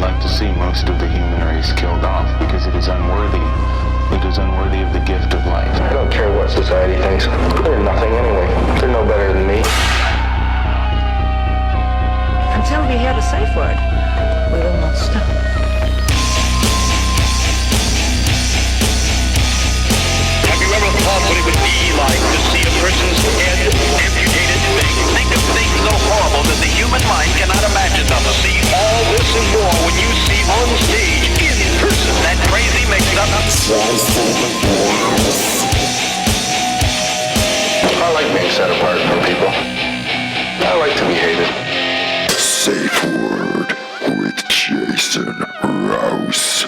like to see most of the human race killed off because it is unworthy. It is unworthy of the gift of life. I don't care what society thinks. They're nothing anyway. They're no better than me. Until we hear the safe word, we will not stop. Have you ever thought what it would be like to see a person's head amputated? Think of things so horrible that the human mind cannot imagine them. See all this and more when you see on stage, in person, that crazy mix-up. I like being set apart from people. I like to be hated. Safe Word with Jason Rouse.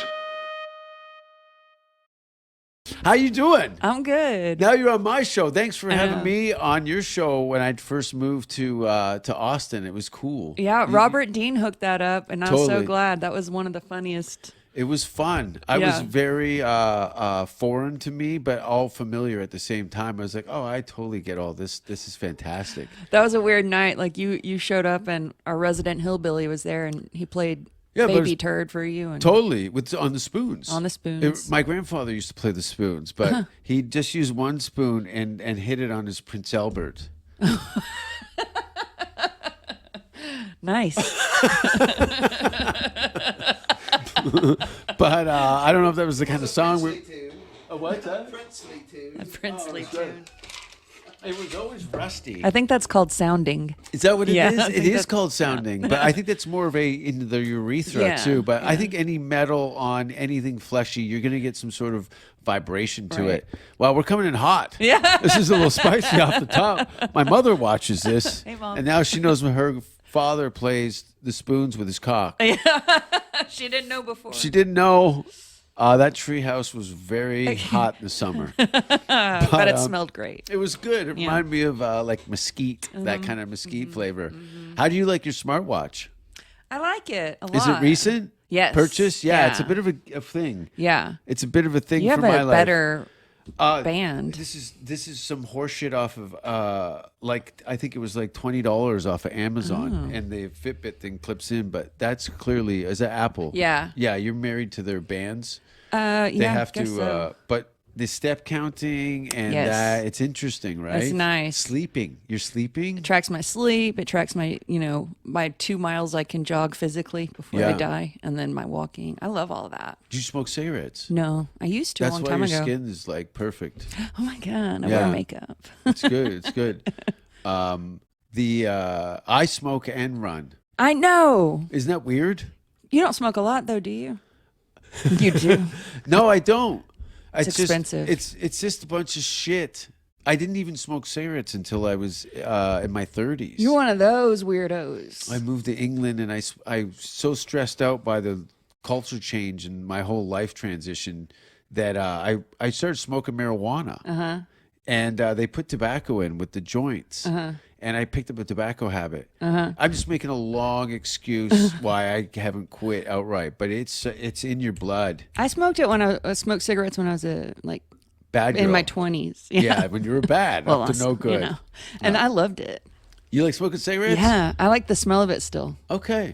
How you doing? I'm good. Now you're on my show. Thanks for having me on your show when I first moved to Austin. It was cool. Yeah, Robert Dean hooked that up, and I was so Totally. glad. That was one of the funniest. It was fun. I was very foreign to me, but all familiar at the same time. I was like, oh, I totally get all this. This is fantastic. That was a weird night. Like you showed up, and our resident hillbilly was there, and he played Baby Turd for you. And Totally. On the spoons. On the spoons. My grandfather used to play the spoons, but he just used one spoon and hit it on his Prince Albert. Nice. But I don't know if that was the kind of song. What's that? Princely tune. A princely tune. It was always rusty. I think that's called sounding. Is that what it Yeah, is? I It think is that's- called sounding, but I think that's more of a in the urethra too. But I think any metal on anything fleshy, you're going to get some sort of vibration to it. Well, we're coming in hot. Yeah. This is a little spicy off the top. My mother watches this, Hey, Mom. and now she knows when her father plays the spoons with his cock. She didn't know before. She didn't know. That treehouse was very hot in the summer. but it smelled great. It was good. It reminded me of like mesquite, that kind of mesquite flavor. How do you like your smartwatch? I like it a lot. Is it recent? Yes. Purchase? Yeah, Yeah. it's a bit of a thing. Yeah. It's a bit of a thing You have for my a life. better band. This is some horseshit off of like I think it was like $20 off of Amazon, and the Fitbit thing clips in. But that's clearly is that Apple? Yeah. Yeah, you're married to their bands. Yeah, They have to, guess so. but the step counting and Yes. it's interesting, right? It's nice. Sleeping. You're sleeping? It tracks my sleep. It tracks my, my 2 miles I can jog physically before I Yeah. die, and then my walking. I love all of that. Do you smoke cigarettes? No, I used to That's a long why time your ago. skin is like perfect. Oh my god, I Yeah. wear makeup. It's good. It's good. I smoke and run. I know. Isn't that weird? You don't smoke a lot though, do you? You do. No, I don't. It's expensive. It's just a bunch of shit. I didn't even smoke cigarettes until I was in my 30s. You're one of those weirdos. I moved to England, and I was so stressed out by the culture change and my whole life transition that I started smoking marijuana. And they put tobacco in with the joints. And I picked up a tobacco habit. I'm just making a long excuse why I haven't quit outright, but it's in your blood. I smoked it when I smoked cigarettes when I was Bad girl. in my 20s. Yeah, when you were bad, up to no good. And I loved it. You like smoking cigarettes? Yeah, I like the smell of it still. Okay.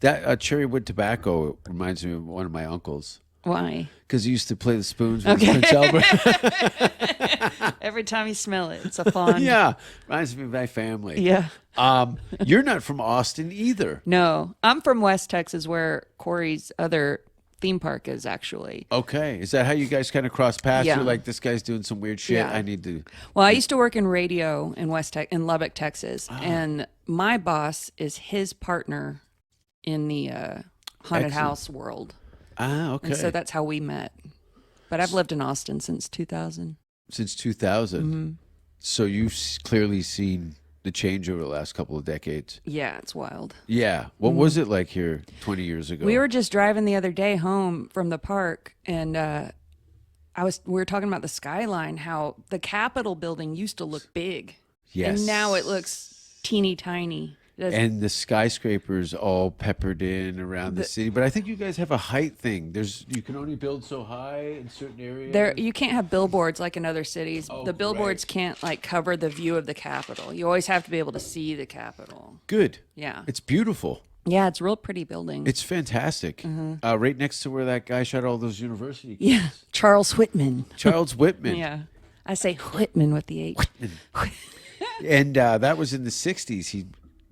That cherry wood tobacco reminds me of one of my uncles. Why? Because he used to play the spoons with Prince Albert. Every time you smell it, it's a fond. Yeah, reminds me of my family. Yeah. You're not from Austin either. No, I'm from West Texas, where Corey's other theme park is actually. Okay, is that how you guys kind of cross paths? Yeah. You're like, this guy's doing some weird shit. Yeah. I need to. Well, I used to work in radio in in Lubbock, Texas, and my boss is his partner in the haunted house world. Okay. And so that's how we met. But I've lived in Austin since 2000. Since 2000. So you've clearly seen the change over the last couple of decades. Yeah, it's wild. Yeah. What was it like here 20 years ago? We were just driving the other day home from the park, and we were talking about the skyline, how the Capitol building used to look big. Yes. And now it looks teeny tiny. And the skyscrapers all peppered in around the city. But I think you guys have a height thing. You can only build so high in certain areas. You can't have billboards like in other cities. Oh, the billboards right. can't like cover the view of the Capitol. You always have to be able to see the Capitol. Good. Yeah. It's beautiful. Yeah, it's a real pretty building. It's fantastic. Right next to where that guy shot all those university kids. Yeah, Charles Whitman. Charles Whitman. Yeah, I say Whitman with the H. And that was in the 60s. He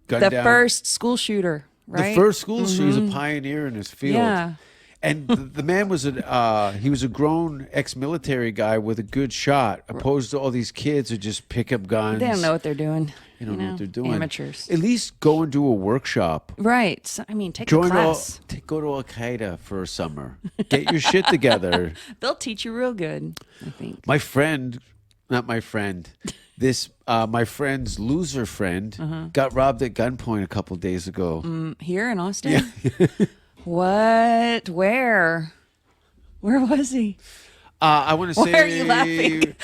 gunned The down first school shooter, right? the first school shooter. He was a pioneer in his field. Yeah. And the man was he was a grown ex-military guy with a good shot, opposed to all these kids who just pick up guns. They don't know what they're doing. They don't know what they're doing. Amateurs. At least go and do a workshop. Right. So, I mean, take a Join class. go to Al Qaeda for a summer. Get your shit together. They'll teach you real good, I think. My friend, not my friend, this my friend's loser friend got robbed at gunpoint a couple days ago. Here in Austin? What? Where? Where was he? I want to say Why are you laughing?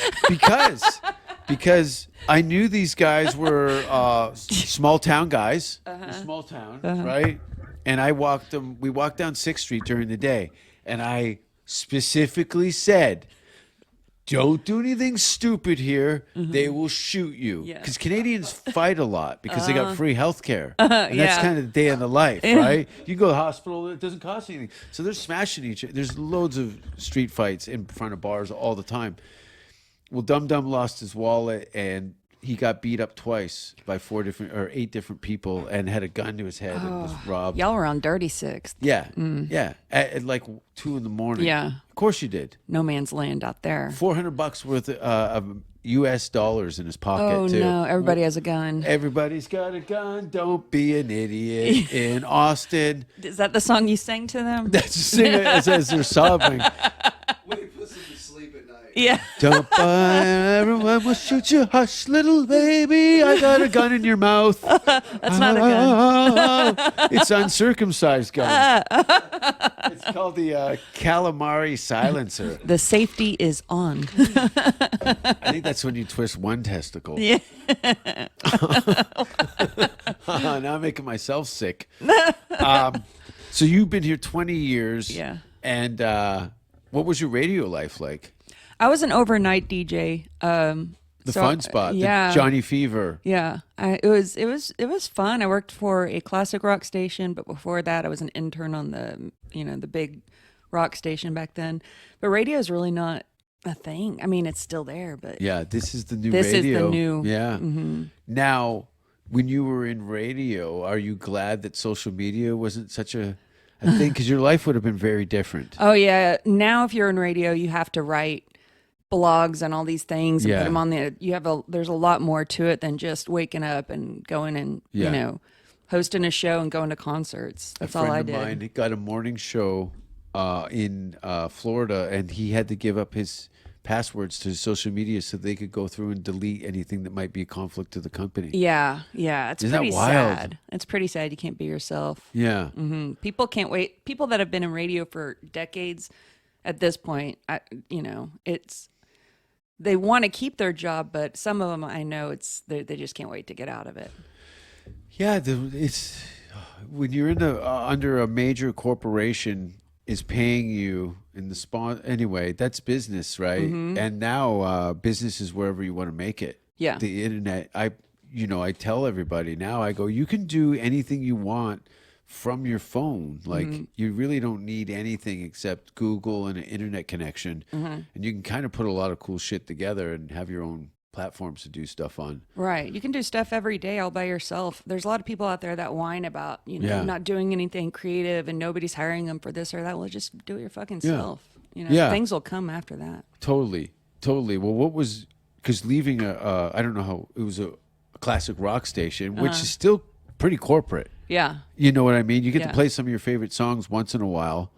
because I knew these guys were small town guys, small town, right? And we walked down 6th Street during the day, and I specifically said, don't do anything stupid here. They will shoot you. Yeah. Because Canadians fight a lot because they got free health care. And that's yeah. kind of the day in the life, right? You go to the hospital, it doesn't cost anything. So they're smashing each other. There's loads of street fights in front of bars all the time. Well, Dum Dum lost his wallet and he got beat up twice by 8 different people and had a gun to his head and was robbed. Y'all were on Dirty Sixth. Yeah. Yeah. At like 2 a.m. Yeah. Of course you did. No man's land out there. $400 worth of U.S. dollars in his pocket, Oh, too. no. Everybody has a gun. Everybody's got a gun. Don't be an idiot in Austin. Is that the song you sang to them? That's just sing it as they're sobbing. When he puts him to sleep at night. Yeah. Don't everyone will shoot you. Hush, little baby. I got a gun in your mouth. That's not a gun. It's uncircumcised gun. It's called the calamari silencer. The safety is on. I think that's when you twist one testicle. Yeah. Now I'm making myself sick. So you've been here 20 years. Yeah. And what was your radio life like? I was an overnight DJ. The Fun Spot, yeah. the Johnny Fever. Yeah, it was fun. I worked for a classic rock station, but before that, I was an intern on the big rock station back then. But radio is really not a thing. I mean, it's still there, but Yeah, this is the new This is radio. the new- Yeah. Now, when you were in radio, are you glad that social media wasn't such a thing? Because your life would have been very different. oh yeah. Now, if you're in radio, you have to write blogs and all these things and Yeah. put them on the. There's a lot more to it than just waking up and going and Yeah. hosting a show and going to concerts. That's all I A friend did. of mine got a morning show in Florida, and he had to give up his passwords to social media so they could go through and delete anything that might be a conflict to the company. Yeah, it's Isn't that pretty wild? sad. It's pretty sad you can't be yourself. Yeah. People can't wait. People that have been in radio for decades, at this point, they want to keep their job, but some of them I know they just can't wait to get out of it. Yeah, it's when you're in under a major corporation is paying you in the spawn anyway. That's business, right? And now business is wherever you want to make it. Yeah. The internet. I tell everybody now. I go, you can do anything you want from your phone. Like you really don't need anything except Google and an internet connection, and you can kind of put a lot of cool shit together and have your own platforms to do stuff on. Right. You can do stuff every day all by yourself. There's a lot of people out there that whine about, Yeah. not doing anything creative and nobody's hiring them for this or that. Well, just do it your fucking Yeah. self. Yeah. Things will come after that. Totally. Well, because leaving I don't know how, it was a classic rock station, which is still pretty corporate. Yeah. You know what I mean? You get to Yeah. play some of your favorite songs once in a while.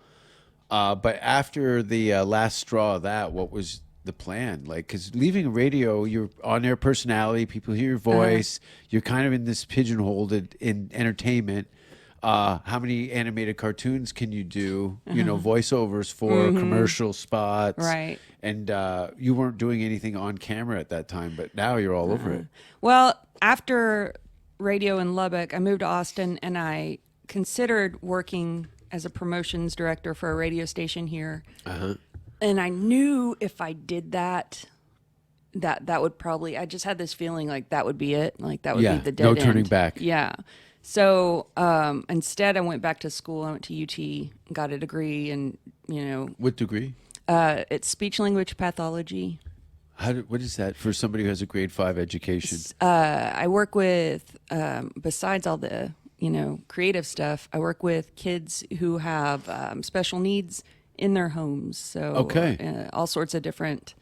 But after the last straw of that, what was the plan? Like, because leaving radio, you're on-air personality, people hear your voice, you're kind of in this pigeonholed in entertainment. How many animated cartoons can you do? Voiceovers for commercial spots. Right. And you weren't doing anything on camera at that time, but now you're all over it. Well, after radio in Lubbock, I moved to Austin and I considered working as a promotions director for a radio station here. And I knew if I did that would probably, I just had this feeling like that would be it. Like that would Yeah, be the dead no end. turning back. Yeah. So instead, I went back to school. I went to UT, got a degree, and What degree? it's speech language pathology. What is that for somebody who has a grade 5 education? I work with, besides all the creative stuff, I work with kids who have special needs in their homes. So Okay. all sorts of different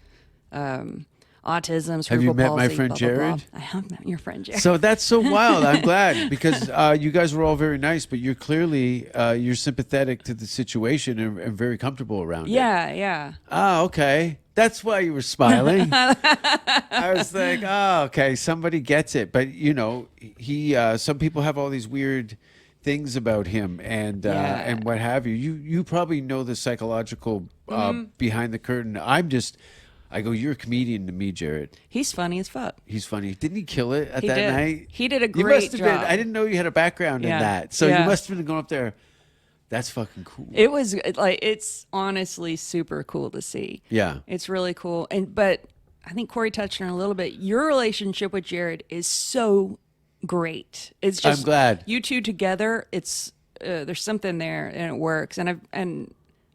autism, cerebral Have you met my palsy, friend blah, blah, blah. Jared? I have met your friend Jared. So that's so wild. I'm glad because you guys were all very nice, but you're clearly you're sympathetic to the situation and very comfortable around it. yeah. Ah, okay. That's why you were smiling. I was like, oh, okay, somebody gets it. But he some people have all these weird things about him and what have you. You probably know the psychological behind the curtain. I go, you're a comedian to me, Jared. He's funny as fuck. He's funny. Didn't he kill it at He that did. night? He did a You great must have been. job. I didn't know you had a background in Yeah. that. So Yeah. you must have been going up there. That's fucking cool. It was it's honestly super cool to see. Yeah. It's really cool. But I think Corey touched on it a little bit. Your relationship with Jared is so great. It's just I'm glad. you two together. It's there's something there and it works. And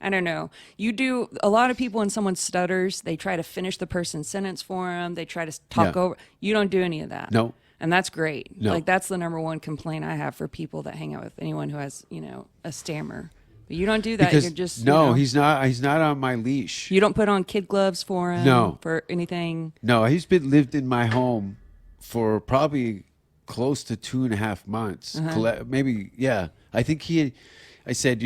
I don't know. You do a lot of people when someone stutters, they try to finish the person's sentence for them. They try to talk Yeah. over. You don't do any of that. No. And that's great. No. Like that's the number one complaint I have for people that hang out with anyone who has, a stammer. But you don't do that. Because You're just he's not. He's not on my leash. You don't put on kid gloves for him. No. For anything. No, he's been lived in my home for probably close to 2.5 months. Maybe, yeah. I think I said,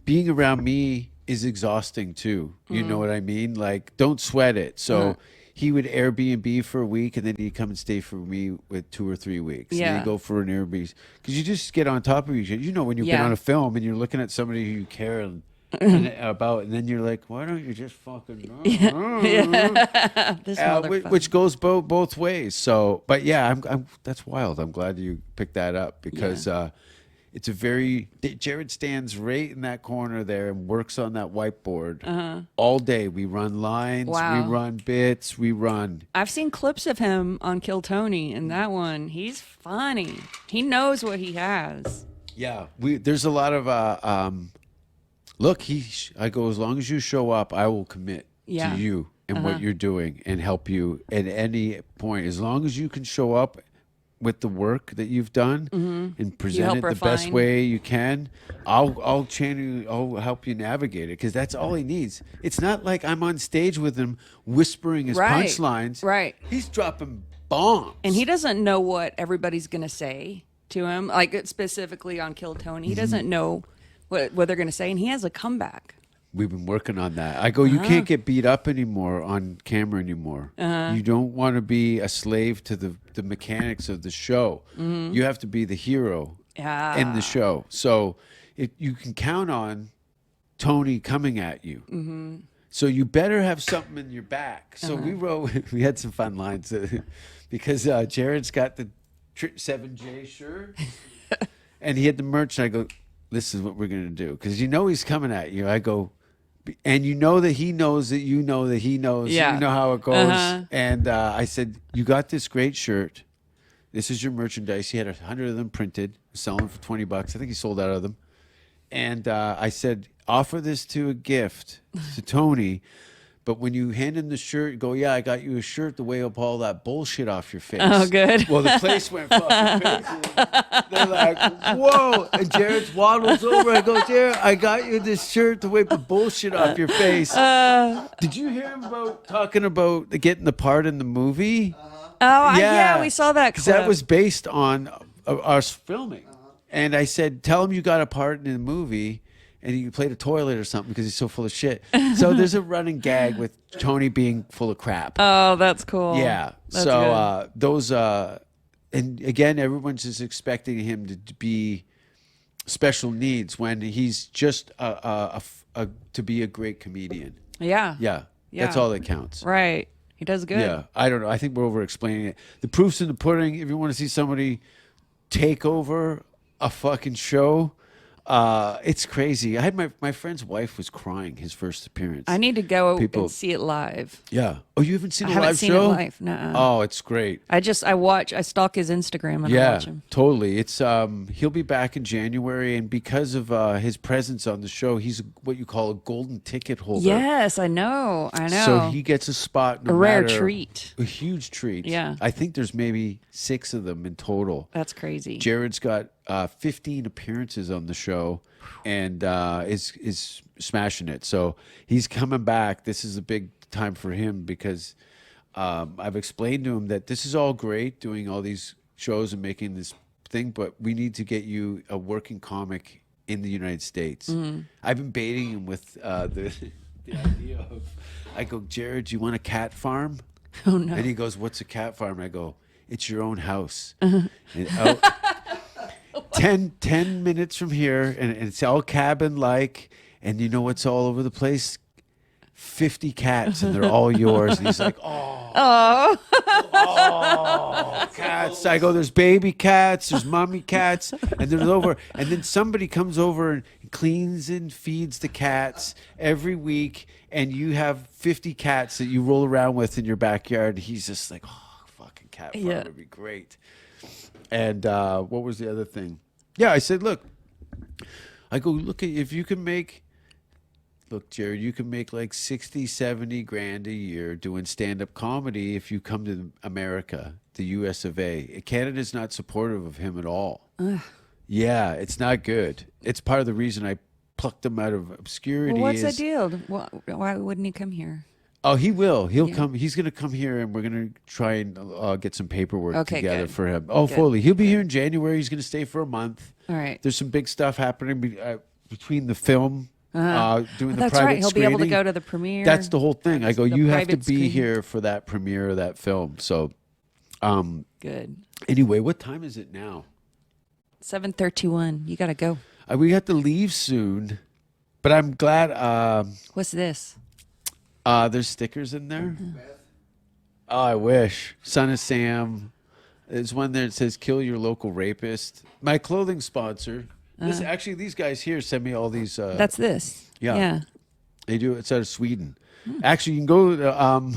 being around me is exhausting too. You know what I mean? Like, don't sweat it. So he would Airbnb for a week and then he'd come and stay for me with 2 or 3 weeks. And then Yeah. he'd go for an Airbnb. Because you just get on top of each other. When you've been Yeah. on a film and you're looking at somebody who you care about, and then you're like, why don't you just fucking... This motherfucker. which goes both ways. So, but yeah, I'm that's wild. I'm glad you picked that up because it's Jared stands right in that corner there and works on that whiteboard all day. We run lines, Wow. we run bits, we run. I've seen clips of him on Kill Tony, and that one, he's funny. He knows what he has. Yeah, there's a lot of look. I go, as long as you show up, I will commit Yeah. to you and what you're doing and help you at any point. As long as you can show up with the work that you've done and present help it the best refine. way you can, I'll channel you, I'll help you navigate it because that's all he needs. It's not like I'm on stage with him whispering his Right. punchlines. Right. He's dropping bombs. And he doesn't know what everybody's going to say to him, like specifically on Kill Tony. He doesn't know what they're going to say, and he has a comeback. We've been working on that. I go, you can't get beat up anymore on camera anymore. You don't want to be a slave to the mechanics of the show. You have to be the hero in the show. So you can count on Tony coming at you. So you better have something in your back. So we had some fun lines because Jared's got the 7J shirt and he had the merch. And I go, this is what we're going to do. Because he's coming at you. I go, and you know that he knows that you know that he knows. Yeah. You know how it goes. And I said, you got this great shirt. This is your merchandise. He had 100 of them printed, selling them for $20. I think he sold out of them. And I said, offer this to a gift to Tony. But when you hand him the shirt, go, yeah, I got you a shirt the way up all that bullshit off your face. Oh, good. Well, the place went fucking crazy. They're like, whoa. And Jared waddles over. I go, Jared, I got you this shirt to wipe the bullshit off your face. Did you hear him talking about getting the part in the movie? Yeah, we saw that Because clip. that was based on us filming. And I said, tell him you got a part in the movie. And he played a toilet or something because he's so full of shit. So there's a running gag with Tony being full of crap. Oh, that's cool. Yeah. That's So those and again, everyone's just expecting him to be special needs when he's just to be a great comedian. Yeah. Yeah. That's Yeah. all that counts. Right. He does good. Yeah. I don't know. I think we're over explaining it. The proof's in the pudding. If you want to see somebody take over a fucking show, It's crazy. I had my friend's wife was crying his first appearance. I need to go People- and see it live. Yeah. Oh, you haven't seen I a haven't live seen show? it live. Nuh-uh. Oh, it's great. I stalk his Instagram and I Yeah, watch him. totally. It's he'll be back in January, and because of his presence on the show, he's what you call a golden ticket holder. Yes, I know. So he gets a spot. No A rare matter- treat. A huge treat. Yeah. I think there's maybe 6 of them in total. That's crazy. Jared's got 15 appearances on the show, and is smashing it. So he's coming back. This is a big time for him because I've explained to him that this is all great, doing all these shows and making this thing, but we need to get you a working comic in the United States. I've been baiting him with the idea of, I go, Jared, do you want a cat farm? Oh, no. And he goes, what's a cat farm? I go, it's your own house. Uh-huh. And 10 minutes from here, and it's all cabin-like, and you know what's all over the place? 50 cats, and they're all yours. And he's like, oh, cats. I go, there's baby cats, there's mommy cats, and there's over. And then somebody comes over and cleans and feeds the cats every week, and you have 50 cats that you roll around with in your backyard. He's just like, oh, fucking cat farm Yeah. would be great. And what was the other thing? Yeah, I said, look, I go, look, if you can make, look, Jared, you can make like 60, 70 grand a year doing stand-up comedy if you come to America, the US of A. Canada's not supportive of him at all. Yeah, it's not good. It's part of the reason I plucked him out of obscurity. Well, what's the deal? Why wouldn't he come here? Oh, he will. He'll come. He's going to come here, and we're going to try and get some paperwork Okay, together good. for him. Oh, Good. fully. He'll be here in January. He's going to stay for a month. All right. There's some big stuff happening between the film, doing Oh, the that's private right. He'll be able to screening. go to the premiere. That's the whole thing. I go, The you have to private be screening. here for that premiere of that film. So, Good. anyway, what time is it now? 7:31. You got to go. We have to leave soon, but I'm glad. What's this? There's stickers in there. Oh, I wish. Son of Sam. There's one there that says "Kill your local rapist." My clothing sponsor. This actually, these guys here send me all these. That's this. yeah. Yeah. They do. It's out of Sweden. Actually, you can go.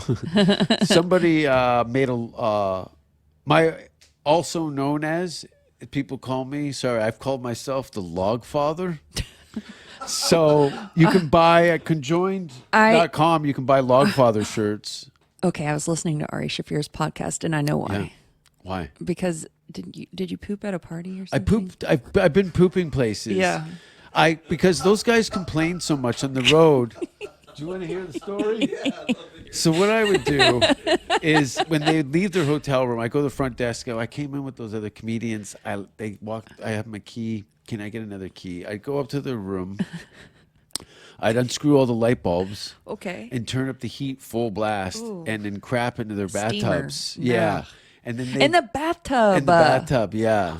Somebody made my also known as, people call me. Sorry, I've called myself the Log Father. So you can buy at conjoined.com. You can buy Log Father shirts. Okay, I was listening to Ari Shafir's podcast, and I know why. Yeah. Why? Because did you poop at a party or I something? pooped. I've been pooping places. Yeah. Because those guys complain so much on the road. Do you want to hear the story? So what I would do is when they leave their hotel room, I go to the front desk. I came in with those other comedians. They walk. I have my key. Can I get another key? I'd go up to their room. I'd unscrew all the light bulbs. Okay. And turn up the heat full blast, Ooh. and then crap into their Steamer. bathtubs. Yeah. Yeah. And then they In the bathtub. in the bathtub, yeah.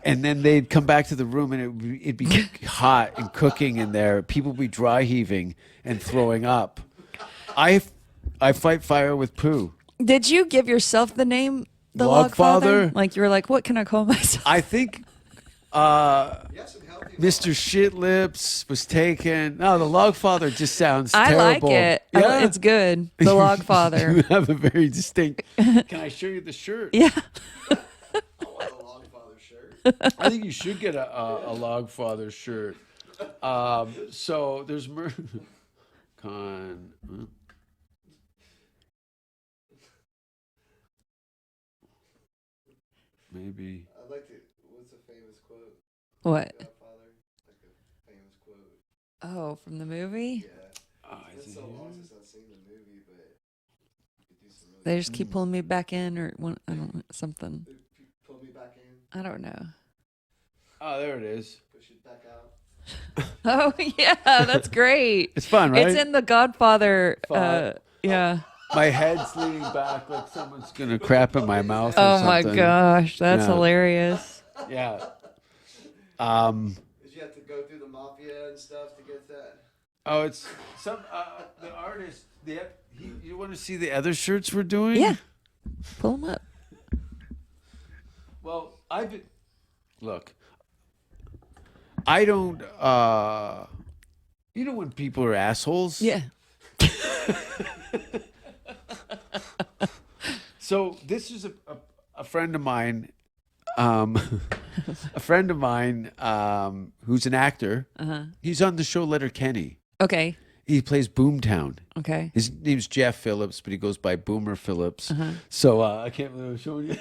And then they'd come back to the room, and it'd be hot and cooking in there. People would be dry heaving and throwing up. I fight fire with poo. Did you give yourself the name the Log Log Father? Father? Like you were like, what can I call myself? I think Mr. Shit Lips was taken. No, the Log Father just sounds I like terrible. it. Yeah. It's good. The Log You Father. have a very distinct. Can I show you the shirt? Yeah. I think you should get a Log Father shirt. So there's maybe. I'd like to. What's a famous quote? What? Godfather? Like a famous quote. Oh, from the movie? Yeah. Oh, It's is been it so long here? since I've seen the movie, but you could do some really. They just keep pulling me back in or I don't know, something. Pull me back in, I don't know. Oh, there it is. push it back out. Oh, yeah. That's great. It's fun, right? It's in the Godfather. Father. Yeah. My head's leaning back like someone's gonna crap in my mouth. Or Oh, my something. gosh. That's Yeah. hilarious. Yeah. Did you have to go through the mafia and stuff to get that? Oh, it's some the artist. You want to see the other shirts we're doing? Yeah. Pull them up. I don't. You know when people are assholes? Yeah. So this is a friend of mine, a friend of mine who's an actor. He's on the show Letterkenny. Okay. He plays Boomtown. Okay. His name's Jeff Phillips, but he goes by Boomer Phillips. So I can't believe I'm showing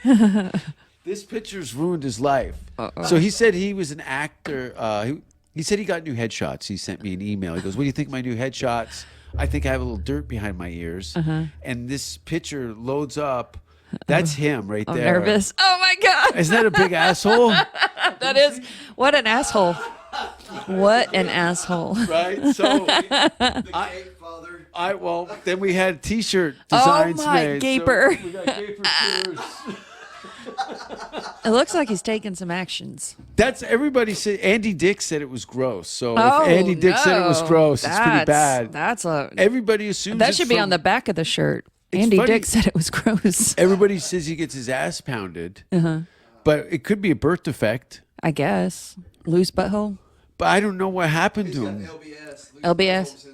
you. This picture's ruined his life. So he said he was an actor. He said he got new headshots. He sent me an email. He goes, "What do you think of my new headshots? I think I have a little dirt behind my ears." And this picture loads up. That's him right I'm there. nervous. Oh my God. Isn't that a big asshole? That is. What an asshole. What an asshole. Right? So well, then we had T-shirt designs Oh my made. gaper. So we got gaper cheers. It looks like he's taking some actions. That's everybody said. Andy Dick said it was gross. So Oh, if Andy Dick said it was no. gross, it's pretty bad. That's a. Everybody assumes That it's should be from- on the back of the shirt. It's Andy funny. Dick said it was gross. Everybody says he gets his ass pounded, but it could be a birth defect. I guess. Loose butthole? But I don't know what happened to him. LBS?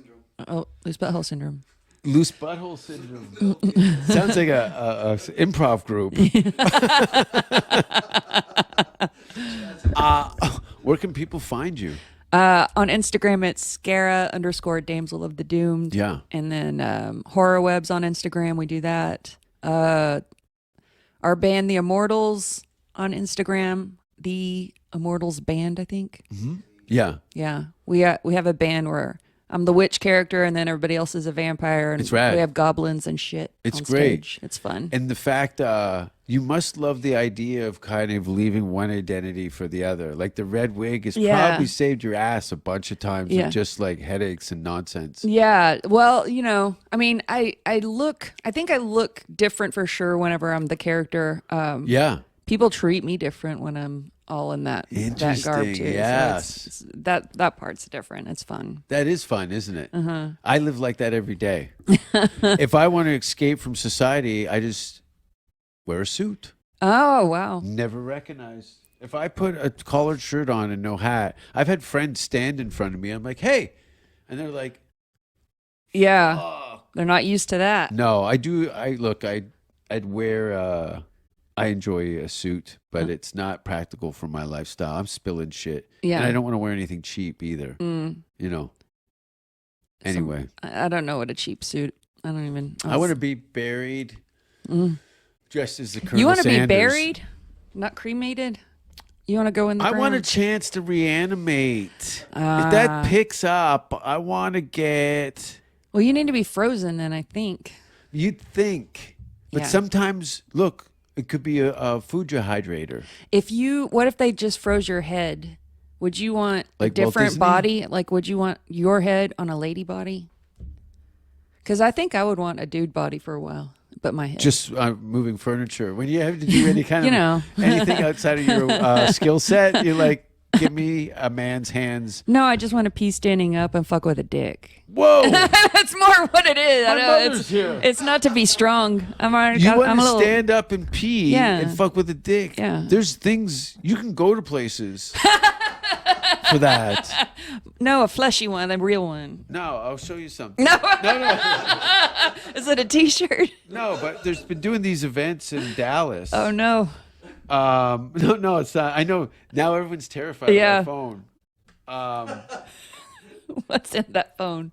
Oh, loose butthole syndrome. Loose butthole syndrome. Sounds like a improv group. Where can people find you? On Instagram, it's Scara_Damsel of the Doomed. Yeah. And then Horror Webs on Instagram. We do that. Our band, The Immortals, on Instagram. The Immortals Band, I think. Yeah. Yeah. We have a band where I'm the witch character and then everybody else is a vampire. And It's rad. we have goblins and shit. It's on great. Stage. It's fun. And the fact you must love the idea of kind of leaving one identity for the other. Like the red wig has probably saved your ass a bunch of times with just like headaches and nonsense. Yeah. Well, I mean, I think I look different for sure whenever I'm the character. Yeah. People treat me different when I'm all in that garb Interesting, too. yes. So that part's different. It's fun. That is fun, isn't it? I live like that every day. If I want to escape from society, I just wear a suit. Oh, wow. Never recognized. If I put a collared shirt on and no hat, I've had friends stand in front of me. I'm like, "Hey," and they're like, Yeah. "Oh." They're not used to that. No, I do. I'd wear. I enjoy a suit, but it's not practical for my lifestyle. I'm spilling shit. Yeah. And I don't want to wear anything cheap either. Anyway. I don't know what a cheap suit. I don't even. I want to be buried dressed as the Colonel You want to be Sanders. buried, not cremated. You want to go in the I ground? want a chance to reanimate. If that picks up, I want to get... Well, you need to be frozen then, I think. You'd think. But Yeah. sometimes, look, it could be a food dehydrator. What if they just froze your head? Would you want Like a Walt different Disney? body? Like, would you want your head on a lady body? Because I think I would want a dude body for a while, but my head. Just moving furniture. When you have to do any kind of... You know. anything outside of your skill set, you're like, give me a man's hands. No, I just want to pee standing up and fuck with a dick. Whoa! That's more what it is. My I know, mother's here. It's not to be strong. You want I'm a to little. stand up and pee and fuck with a dick. Yeah. There's things you can go to places for that. No, a fleshy one, a real one. No, I'll show you something. No, No, is it a T-shirt? no, but there's been doing these events in Dallas. Oh no. No, it's not. I know now everyone's terrified Yeah. of my phone. What's in that phone?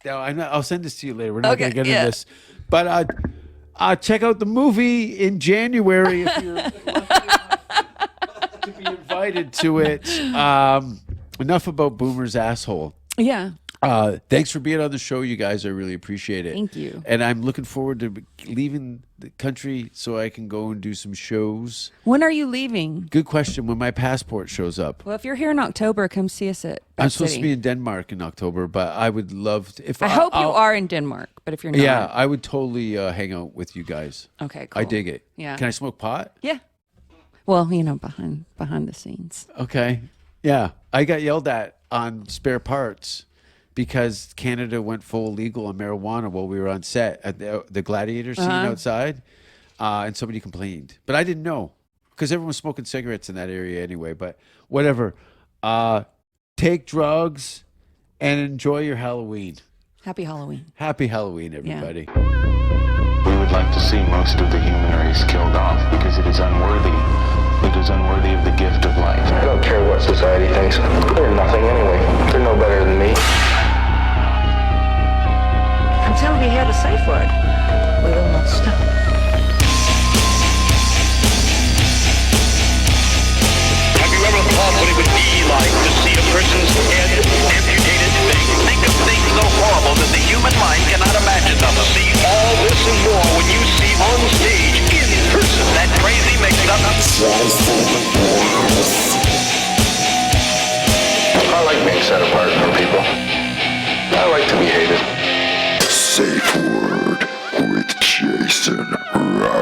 No, I'll send this to you later. We're not Okay, going to get yeah. into this. But check out the movie in January if you're lucky enough to be invited to it. Enough about Boomer's asshole. Yeah. Thanks for being on the show, you guys. I really appreciate it. Thank you. And I'm looking forward to leaving the country so I can go and do some shows. When are you leaving? Good question. When my passport shows up. Well, if you're here in October, come see us at. I'm supposed to be in Denmark in October, but I would love to. If I hope you I'll- are in Denmark, but if you're not, Yeah, I would totally hang out with you guys. Okay, cool. I dig it. Yeah. Can I smoke pot? Yeah. Well, behind the scenes. Okay. Yeah. I got yelled at on Spare Parts because Canada went full legal on marijuana while we were on set at the Gladiator scene outside. And somebody complained. But I didn't know because everyone was smoking cigarettes in that area anyway. But whatever. take drugs, and enjoy your Halloween. Happy Halloween. Happy Halloween, everybody. We would like to see most of the human race killed off because it is unworthy. It is unworthy of the gift of life. I don't care what society thinks. They're nothing anyway. They're no better than me. Until we hear the safe word, we will not stop. Have you ever thought what it would be like to see a person's head amputated? Think of things so horrible that the human mind cannot imagine them. See all this and more when you see on stage, in person, that crazy mix-up. I like being set apart from people. I like to be hated. Safe word with Jason Rouse.